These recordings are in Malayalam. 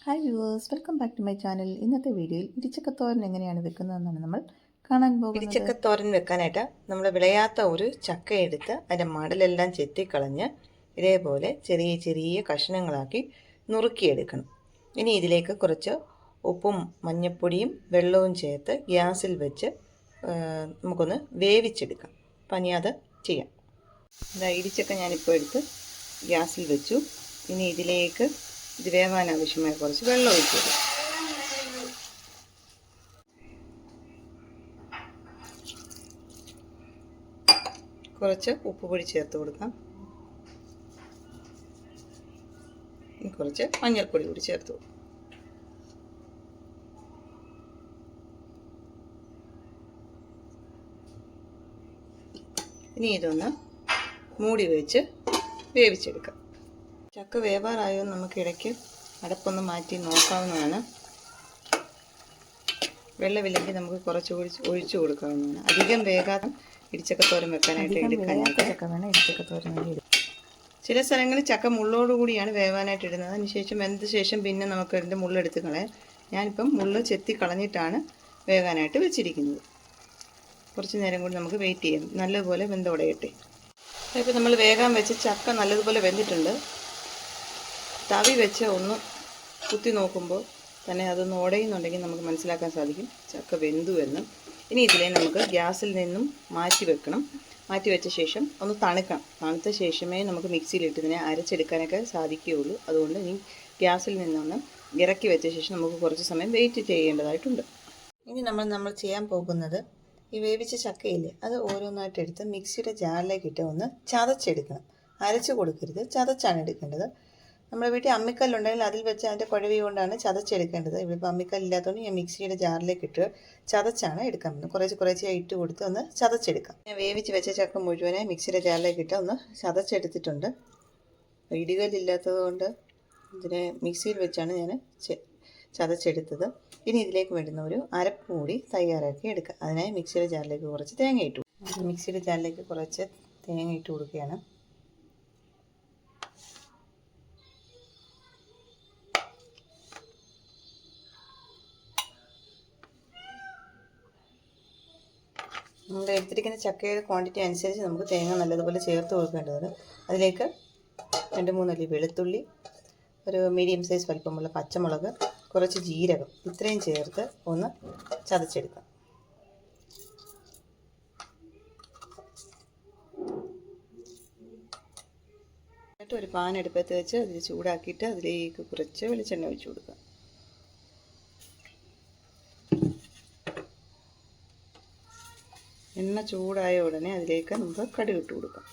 Hi viewers, welcome back to my channel. ഇന്നത്തെ വീഡിയോയിൽ ഇടിച്ചക്കത്തോരൻ എങ്ങനെയാണ് വെക്കുന്നതെന്നാണ് നമ്മൾ കാണാൻ പോകുന്നത്. ഇടിച്ചക്കത്തോരൻ വെക്കാനായിട്ട് നമ്മൾ വിളയാത്ത ഒരു ചക്ക എടുത്ത് അതിൻ്റെ മടലെല്ലാം ചെത്തിക്കളഞ്ഞ് ഇതേപോലെ ചെറിയ ചെറിയ കഷ്ണങ്ങളാക്കി നുറുക്കിയെടുക്കണം. ഇനി ഇതിലേക്ക് കുറച്ച് ഉപ്പും മഞ്ഞൾപ്പൊടിയും വെള്ളവും ചേർത്ത് ഗ്യാസിൽ വെച്ച് നമുക്കൊന്ന് വേവിച്ചെടുക്കാം. അപ്പം ഇനി അത് ചെയ്യാം. ഇടിച്ചക്ക ഞാനിപ്പോൾ എടുത്ത് ഗ്യാസിൽ വെച്ചു. ഇനി ഇതിലേക്ക് ഇത് വേവാൻ ആവശ്യമായ കുറച്ച് വെള്ളം ഒഴിച്ചു കൊടുക്കും. കുറച്ച് ഉപ്പുപൊടി ചേർത്ത് കൊടുക്കാം. കുറച്ച് മഞ്ഞൾപ്പൊടി കൂടി ചേർത്ത് കൊടുക്കും. ഇനി ഇതൊന്ന് മൂടി വെച്ച് വേവിച്ചെടുക്കാം. ചക്ക വേവാറായോ നമുക്ക് ഇടയ്ക്ക് അടപ്പൊന്ന് മാറ്റി നോക്കാവുന്നതാണ്. വെള്ളമില്ലെങ്കിൽ നമുക്ക് കുറച്ച് ഒഴിച്ചു കൊടുക്കാവുന്നതാണ്. അധികം വേഗാതെ ഇടിച്ചക്കത്തോരൻ വെക്കാനായിട്ട് എടുക്കാനായിട്ട് ചില സ്ഥലങ്ങളിൽ ചക്ക മുള്ളോടുകൂടിയാണ് വേവാനായിട്ട് ഇടുന്നത്. അതിനുശേഷം വെന്ത ശേഷം പിന്നെ നമുക്ക് അതിൻ്റെ മുള്ളെടുത്ത് കളയാം. ഞാനിപ്പം മുള്ള് ചെത്തി കളഞ്ഞിട്ടാണ് വേകാനായിട്ട് വെച്ചിരിക്കുന്നത്. കുറച്ച് നേരം കൂടി നമുക്ക് വെയിറ്റ് ചെയ്യാം, നല്ലതുപോലെ വെന്തുടയട്ടെ. ഇപ്പോൾ നമ്മൾ വേഗം വെച്ച് ചക്ക നല്ലതുപോലെ വെന്തിട്ടുണ്ട്. തവി വെച്ച് ഒന്ന് കുത്തി നോക്കുമ്പോൾ തന്നെ അതൊന്ന് ഉടയുന്നുണ്ടെങ്കിൽ നമുക്ക് മനസ്സിലാക്കാൻ സാധിക്കും ചക്ക വെന്തു എന്ന്. ഇനി ഇതിനെ നമുക്ക് ഗ്യാസിൽ നിന്നും മാറ്റി വെക്കണം. മാറ്റി വെച്ച ശേഷം ഒന്ന് തണുക്കണം. തണുത്ത ശേഷമേ നമുക്ക് മിക്സിയിലിട്ട് ഇതിനെ അരച്ചെടുക്കാനൊക്കെ സാധിക്കുകയുള്ളൂ. അതുകൊണ്ട് ഇനി ഗ്യാസിൽ നിന്നൊന്ന് ഇറക്കി വെച്ച ശേഷം നമുക്ക് കുറച്ച് സമയം വെയിറ്റ് ചെയ്യേണ്ടതായിട്ടുണ്ട്. ഇനി നമ്മൾ ചെയ്യാൻ പോകുന്നത് ഈ വേവിച്ച ചക്കയില്ലേ, അത് ഓരോന്നായിട്ട് എടുത്ത് മിക്സിയുടെ ജാറിലേക്ക് ഇട്ട് ഒന്ന് ചതച്ചെടുക്കണം. അരച്ച് കൊടുക്കരുത്, ചതച്ചാണ് എടുക്കേണ്ടത്. നമ്മുടെ വീട്ടിൽ അമ്മിക്കല്ലുണ്ടെങ്കിൽ അതിൽ വെച്ച് അതിൻ്റെ കുഴവി കൊണ്ടാണ് ചതച്ചെടുക്കേണ്ടത്. ഇവിടെ അമ്മിക്കല്ലില്ലാത്തതുകൊണ്ട് ഞാൻ മിക്സിയുടെ ജാറിലേക്ക് ഇട്ട് ചതച്ചാണ് എടുക്കാൻ പറ്റുന്നത്. കുറേശ്ശെ ഇട്ട് കൊടുത്ത് ഒന്ന് ചതച്ചെടുക്കാം. ഞാൻ വേവിച്ച് വെച്ച ചക്ക മുഴുവനെ മിക്സിയുടെ ജാറിലേക്ക് ഇട്ട് ഒന്ന് ചതച്ചെടുത്തിട്ടുണ്ട്. ഇടികല്ലില്ലാത്തത് കൊണ്ട് ഇതിനെ മിക്സിയിൽ വെച്ചാണ് ഞാൻ ചതച്ചെടുത്തത്. ഇനി ഇതിലേക്ക് വേണ്ടുന്ന ഒരു അരപ്പ് കൂടി തയ്യാറാക്കി എടുക്കുക. അതിനായി മിക്സിയുടെ ജാറിലേക്ക് കുറച്ച് തേങ്ങ ഇട്ടു. മിക്സിയുടെ ജാറിലേക്ക് കുറച്ച് തേങ്ങ ഇട്ട് കൊടുക്കുകയാണ്. നമ്മൾ എടുത്തിരിക്കുന്ന ചക്കയുടെ ക്വാണ്ടിറ്റി അനുസരിച്ച് നമുക്ക് തേങ്ങ നല്ലതുപോലെ ചേർത്ത് കൊടുക്കേണ്ടതുണ്ട്. അതിലേക്ക് 2-3 അല്ലി വെളുത്തുള്ളി, ഒരു മീഡിയം സൈസ് വലിപ്പമുള്ള പച്ചമുളക്, കുറച്ച് ജീരകം, ഇത്രയും ചേർത്ത് ഒന്ന് ചതച്ചെടുക്കാം. എന്നിട്ട് ഒരു പാൻ അടുപ്പത്ത് വെച്ച് അതിൽ ചൂടാക്കിയിട്ട് അതിലേക്ക് കുറച്ച് വെളിച്ചെണ്ണ ഒഴിച്ചു കൊടുക്കുക. എണ്ണ ചൂടായ ഉടനെ അതിലേക്ക് നമുക്ക് കടുക് ഇട്ട് കൊടുക്കാം.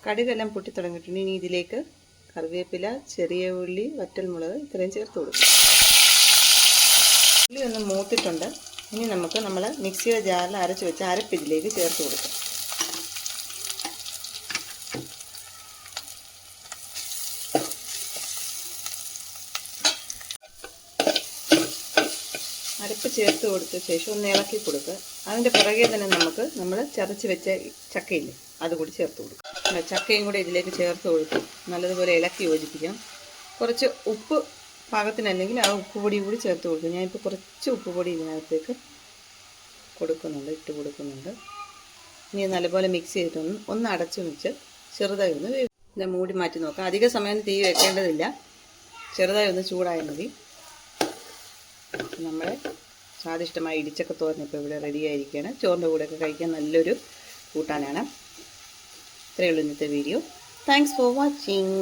കടുകെല്ലാം പൊട്ടി തുടങ്ങിയിട്ടുണ്ട്. ഇനി ഇതിലേക്ക് കറിവേപ്പില, ചെറിയ ഉള്ളി, വറ്റൽമുളക് ഇത്രയും ചേർത്ത് കൊടുക്കും. ഉള്ളി ഒന്ന് മൂത്തിട്ടുണ്ട്. ഇനി നമുക്ക് നമ്മൾ മിക്സിയുടെ ജാറിൽ അരച്ച് വെച്ച് അരപ്പ് ഇതിലേക്ക് ചേർത്ത് കൊടുക്കാം. അരപ്പ് ചേർത്ത് കൊടുത്ത ശേഷം ഒന്ന് ഇളക്കി കൊടുക്കുക. അതിൻ്റെ പുറകെ തന്നെ നമ്മൾ ചതച്ച് വെച്ച ചക്കയില്ലേ, അതുകൂടി ചേർത്ത് കൊടുക്കുക. ചക്കയും കൂടെ ഇതിലേക്ക് ചേർത്ത് കൊടുത്ത് നല്ലതുപോലെ ഇളക്കി യോജിപ്പിക്കാം. കുറച്ച് ഉപ്പ് പാകത്തിനല്ലെങ്കിൽ ആ ഉപ്പുപൊടി കൂടി ചേർത്ത് കൊടുക്കും. ഞാനിപ്പോൾ കുറച്ച് ഉപ്പുപൊടി ഇതിനകത്തേക്ക് ഇട്ട് കൊടുക്കുന്നുണ്ട്. ഇനി നല്ലപോലെ മിക്സ് ചെയ്തിട്ടൊന്ന് ഒന്ന് അടച്ചു വെച്ച് ചെറുതായി ഒന്ന് ഇതിനെ മൂടി മാറ്റി നോക്കാം. അധിക സമയം തീ വെക്കേണ്ടതില്ല, ചെറുതായി ഒന്ന് ചൂടായാൽ മതി. നമ്മുടെ സ്വാദിഷ്ടമായ ഇടിച്ചക്കത്തോരൻ ഇപ്പോൾ ഇവിടെ റെഡി ആയിരിക്കുകയാണ്. ചോറിൻ്റെ കൂടെയൊക്കെ കഴിക്കാൻ നല്ലൊരു കൂട്ടാനാണ്. ഇത്രയേ ഉള്ളൂ ഇന്നത്തെ വീഡിയോ. Thanks for watching.